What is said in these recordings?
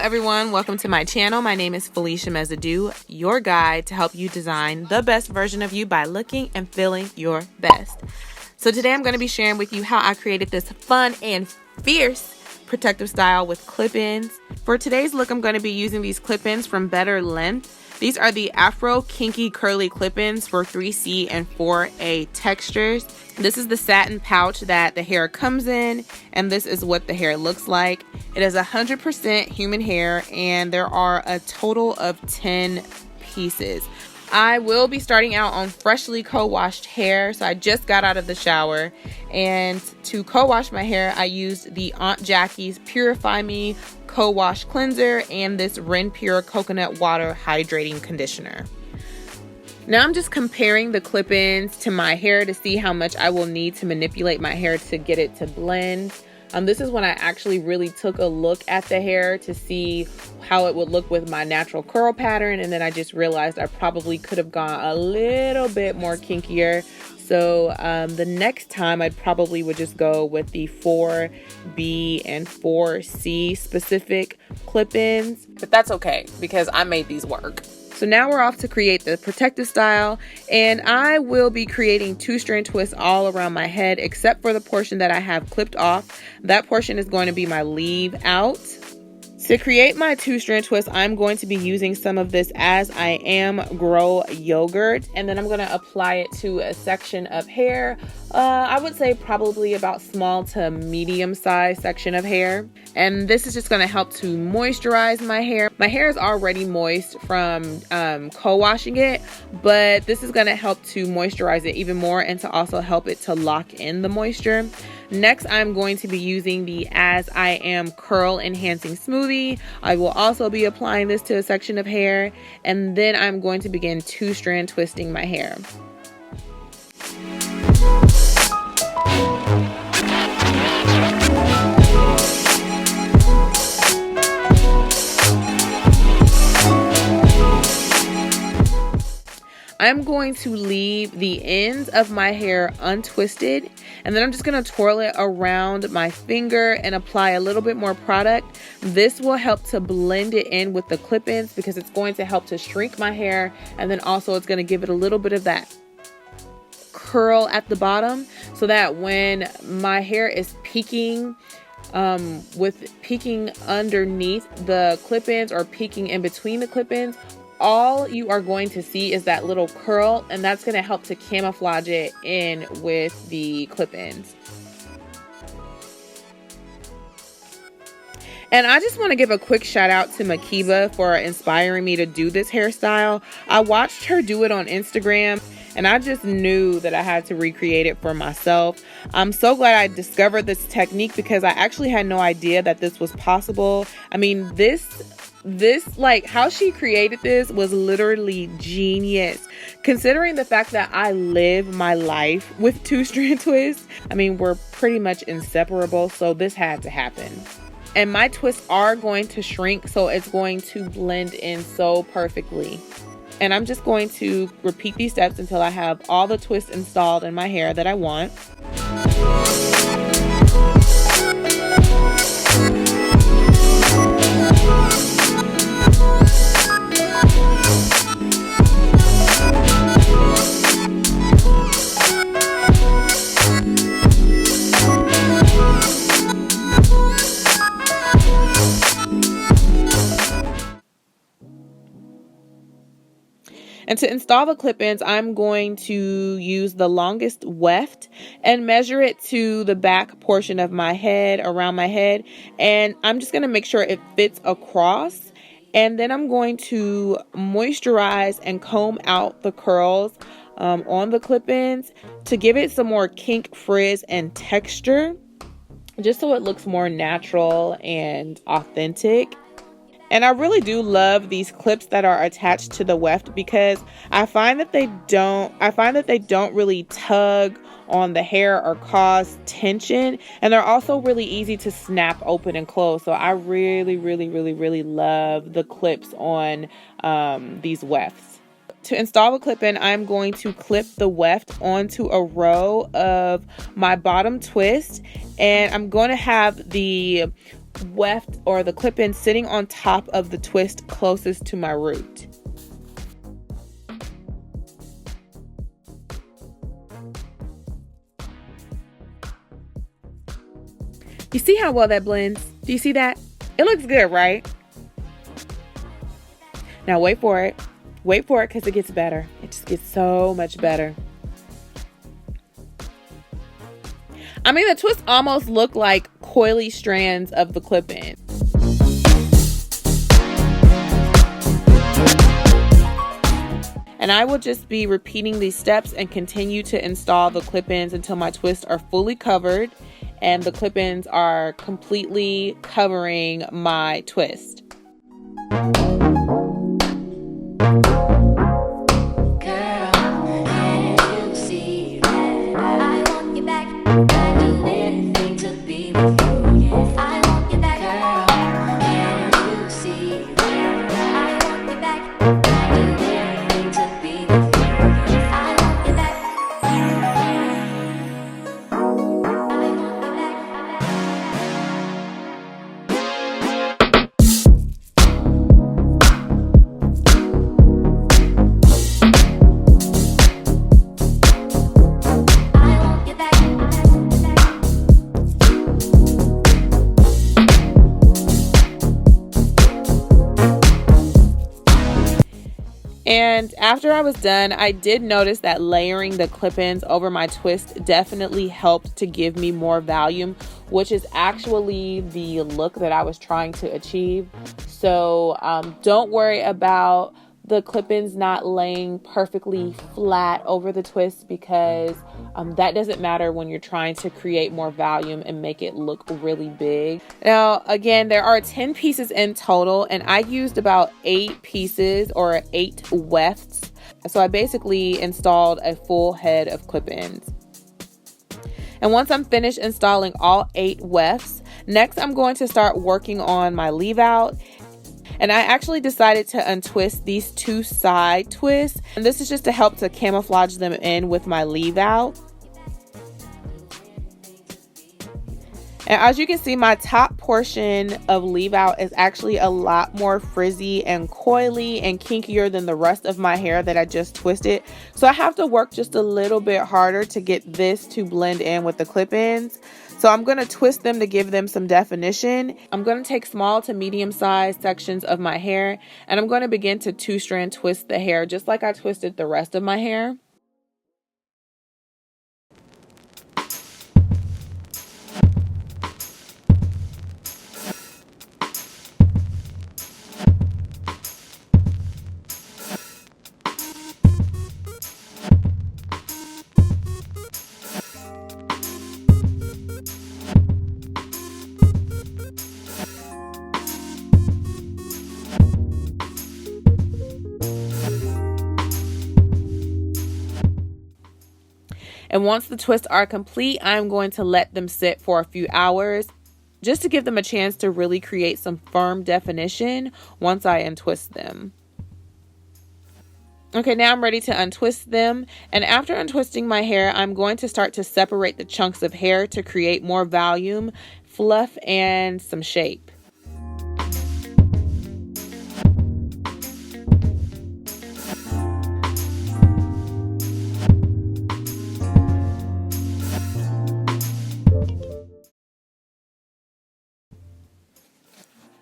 everyone, welcome to my channel. My name is Felicia Mesadieu, your guide to help you design the best version of you by looking and feeling your best. So today I'm going to be sharing with you how I created this fun and fierce protective style with clip-ins. For today's look, I'm going to be using these clip-ins from Betterlength. These are the Afro Kinky curly clip-ins for 3C and 4A textures. This is the satin pouch that the hair comes in, and this is what the hair looks like. It is 100% human hair, and there are a total of 10 pieces. I will be starting out on freshly co-washed hair, so I just got out of the shower, and to co-wash my hair I used the Aunt Jackie's Purify Me co-wash cleanser and this Renpure coconut water hydrating conditioner. Now I'm just comparing the clip-ins to my hair to see how much I will need to manipulate my hair to get it to blend. This is when I actually really took a look at the hair to see how it would look with my natural curl pattern, and then I just realized I probably could have gone a little bit more kinkier. So the next time I probably would just go with the 4B and 4C specific clip-ins, but that's okay because I made these work. So now we're off to create the protective style, and I will be creating 2-strand twists all around my head except for the portion that I have clipped off. That portion is going to be my leave out. To create my 2-strand twist, I'm going to be using some of this As I Am Groyogurt, and then I'm going to apply it to a section of hair. I would say probably about small to medium size section of hair. And this is just going to help to moisturize my hair. My hair is already moist from co-washing it, but this is going to help to moisturize it even more and to also help it to lock in the moisture. Next, I'm going to be using the As I Am Curl Enhancing Smoothie. I will also be applying this to a section of hair, and then I'm going to begin 2-strand twisting my hair. I'm going to leave the ends of my hair untwisted, and then I'm just going to twirl it around my finger and apply a little bit more product. This will help to blend it in with the clip-ins because it's going to help to shrink my hair, and then also it's going to give it a little bit of that curl at the bottom so that when my hair is peaking underneath the clip-ins or peeking in between the clip-ins, all you are going to see is that little curl, and that's going to help to camouflage it in with the clip-ins. And I just want to give a quick shout out to Makiba for inspiring me to do this hairstyle. I watched her do it on Instagram, and I just knew that I had to recreate it for myself. I'm so glad I discovered this technique because I actually had no idea that this was possible. I mean, this like how she created this was literally genius, considering the fact that I live my life with 2-strand twists. I mean, we're pretty much inseparable, so this had to happen. And my twists are going to shrink, so it's going to blend in so perfectly. And I'm just going to repeat these steps until I have all the twists installed in my hair that I want. And to install the clip-ins, I'm going to use the longest weft and measure it to the back portion of my head, around my head. And I'm just going to make sure it fits across. And then I'm going to moisturize and comb out the curls on the clip-ins to give it some more kink, frizz, and texture, just so it looks more natural and authentic. And I really do love these clips that are attached to the weft because I find that they don't really tug on the hair or cause tension, and they're also really easy to snap open and close. So I really love the clips on these wefts. To install the clip-in, I'm going to clip the weft onto a row of my bottom twist, and I'm going to have the weft or the clip-in sitting on top of the twist closest to my root. You see how well that blends? Do you see that? It looks good, right? Now wait for it. Wait for it because it gets better. It just gets so much better. I mean, the twists almost look like coily strands of the clip-in. And I will just be repeating these steps and continue to install the clip-ins until my twists are fully covered and the clip-ins are completely covering my twist. And after I was done, I did notice that layering the clip-ins over my twist definitely helped to give me more volume, which is actually the look that I was trying to achieve. So don't worry about the clip-ins not laying perfectly flat over the twist, because that doesn't matter when you're trying to create more volume and make it look really big. Now, again, there are 10 pieces in total, and I used about 8 pieces or 8 wefts. So I basically installed a full head of clip-ins. And once I'm finished installing all 8 wefts, next I'm going to start working on my leave out. And I actually decided to untwist these 2 side twists. And this is just to help to camouflage them in with my leave out. And as you can see, my top portion of leave out is actually a lot more frizzy and coily and kinkier than the rest of my hair that I just twisted. So I have to work just a little bit harder to get this to blend in with the clip-ins. So I'm going to twist them to give them some definition. I'm going to take small to medium sized sections of my hair, and I'm going to begin to 2-strand twist the hair just like I twisted the rest of my hair. And once the twists are complete, I'm going to let them sit for a few hours just to give them a chance to really create some firm definition once I untwist them. Okay, now I'm ready to untwist them. And after untwisting my hair, I'm going to start to separate the chunks of hair to create more volume, fluff, and some shape.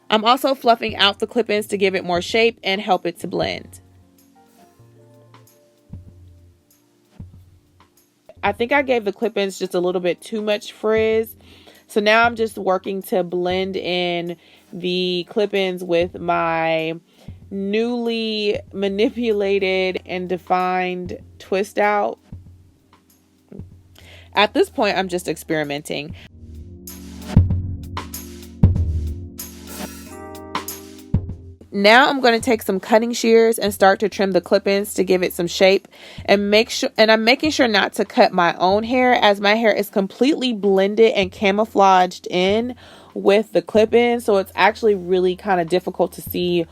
I'm also fluffing out the clip-ins to give it more shape and help it to blend. I think I gave the clip-ins just a little bit too much frizz. So now I'm just working to blend in the clip-ins with my newly manipulated and defined twist out. At this point, I'm just experimenting. Now I'm going to take some cutting shears and start to trim the clip-ins to give it some shape, and I'm making sure not to cut my own hair, as my hair is completely blended and camouflaged in with the clip-ins. So it's actually really kind of difficult to see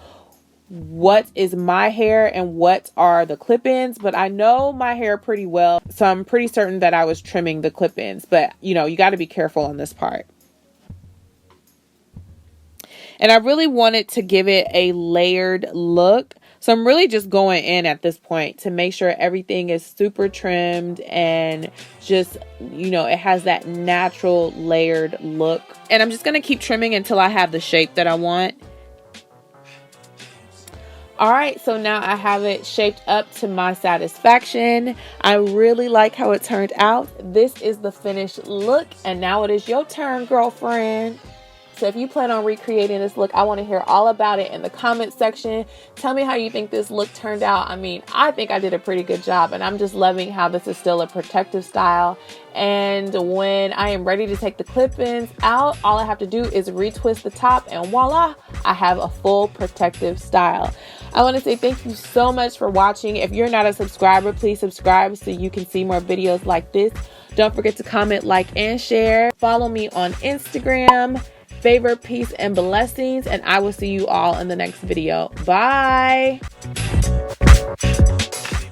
what is my hair and what are the clip-ins, but I know my hair pretty well, so I'm pretty certain that I was trimming the clip-ins. But you know, you got to be careful on this part. And I really wanted to give it a layered look. So I'm really just going in at this point to make sure everything is super trimmed and just, you know, it has that natural layered look. And I'm just going to keep trimming until I have the shape that I want. All right, so now I have it shaped up to my satisfaction. I really like how it turned out. This is the finished look, and now it is your turn, girlfriend. So if you plan on recreating this look, I want to hear all about it in the comment section. Tell me how you think this look turned out. I mean, I think I did a pretty good job, and I'm just loving how this is still a protective style. And when I am ready to take the clip-ins out, all I have to do is retwist the top, and voila, I have a full protective style. I want to say thank you so much for watching. If you're not a subscriber, please subscribe so you can see more videos like this. Don't forget to comment, like, and share. Follow me on Instagram. Favor, peace, and blessings, and I will see you all in the next video. Bye.